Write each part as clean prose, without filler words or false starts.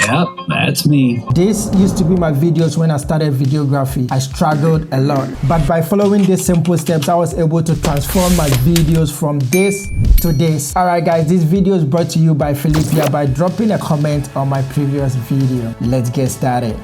Yep, that's me. This used to be my videos when I started videography. I struggled a lot, but by following these simple steps, I was able to transform my videos from this to this. Alright guys, this video is brought to you by Philippia by dropping a comment on my previous video. Let's get started.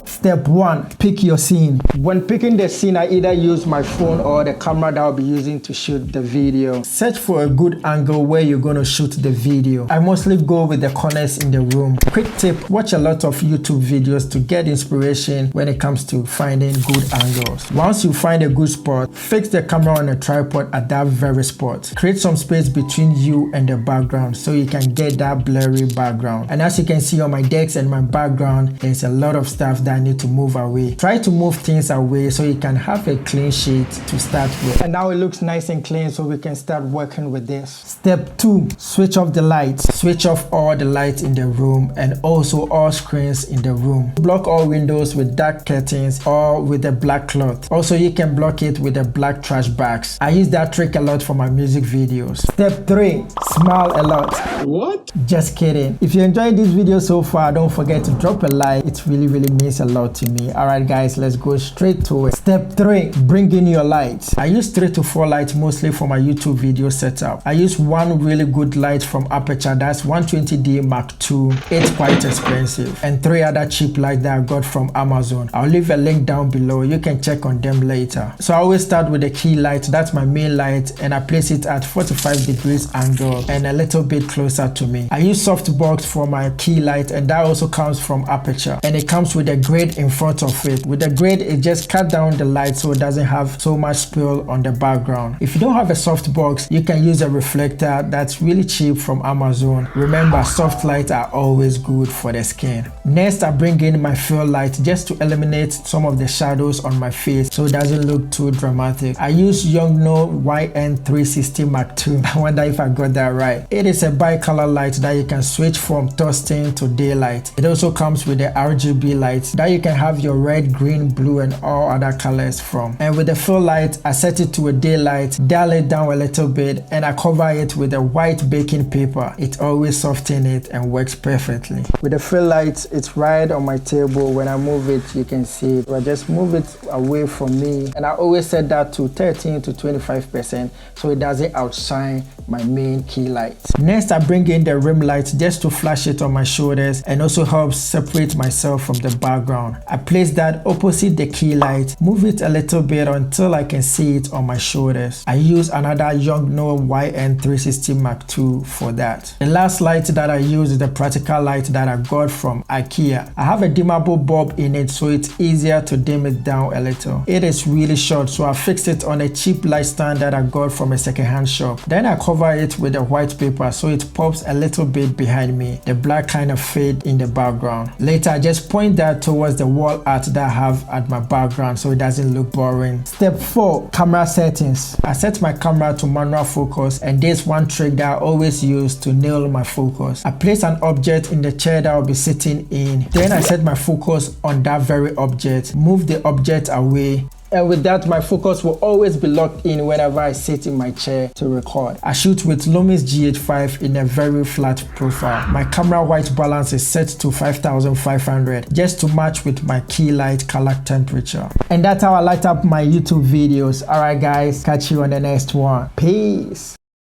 Step 1. Pick your scene. When picking the scene, I either use my phone or the camera that I'll be using to shoot the video. Search for a good angle where you're going to shoot the video. I mostly go with the corners in the room. Quick tip, watch a lot of YouTube videos to get inspiration when it comes to finding good angles. Once you find a good spot, fix the camera on a tripod at that very spot. Create some space between you and the background so you can get that blurry background. And as you can see on my decks and my background, there's a lot of stuff that I need to move away. Try to move things away so you can have a clean sheet to start with. And now it looks nice and clean, so we can start working with this. Step 2. Switch off the lights. Switch off all the lights in the room and also all screens in the room. Block all windows with dark curtains or with a black cloth. Also, you can block it with a black trash bags. I use that trick a lot for my music videos. Step 3. Smile a lot. What? Just kidding. If you enjoyed this video so far, don't forget to drop a like. It really means a lot to me. Alright guys, let's go straight to it. Step 3. Bring in your lights. I use 3 to 4 lights mostly for my YouTube video setup. I use one really good light from Aputure, that's 120D Mark II. It's quite expensive. And 3 other cheap lights that I got from Amazon. I'll leave a link down below. You can check on them later. So I always start with the key light. That's my main light, and I place it at 45 degrees angle and a little bit closer to me. I use softbox for my key light, and that also comes from Aputure, and it comes with a grid in front of it. With the grid, it just cut down the light so it doesn't have so much spill on the background. If you don't have a softbox, you can use a reflector that's really cheap from Amazon. Remember, soft lights are always good for the skin. Next, I bring in my fill light just to eliminate some of the shadows on my face so it doesn't look too dramatic. I use Yongnuo YN360 Mark II. I wonder if I got that right. It is a bicolor light that you can switch from tungsten to daylight. It also comes with the RGB lights that you can have your red, green, blue and all other colors from. And with the fill light, I set it to a daylight, dial it down a little bit, and I cover it with a white baking paper. It always softens it and works perfectly. With the fill light, it's right on my table. When I move it, you can see it. I just move it away from me, and I always set that to 13 to 25% so it doesn't outshine my main key light. Next, I bring in the rim light just to flash it on my shoulders and also helps separate myself from the background. I place that opposite the key light, move it a little bit until I can see it on my shoulders. I use another Yongnuo YN360 Mark II for that. The last light that I use is the practical light that I got from IKEA. I have a dimmable bulb in it, so it's easier to dim it down a little. It is really short, so I fixed it on a cheap light stand that I got from a secondhand shop. Then I cover it with a white paper so it pops a little bit behind me. The black kind of fade in the background. Later, I just point that towards the wall art that I have at my background so it doesn't look boring. Step 4. Camera settings. I set my camera to manual focus, and there's one trick that I always use to nail my focus. I place an object in the chair that I'll be sitting in. Then I set my focus on that very object, move the object away, and with that, my focus will always be locked in whenever I sit in my chair to record. I shoot with Lumix GH5 in a very flat profile. My camera white balance is set to 5500 just to match with my key light color temperature. And that's how I light up my YouTube videos. Alright guys, catch you on the next one. Peace.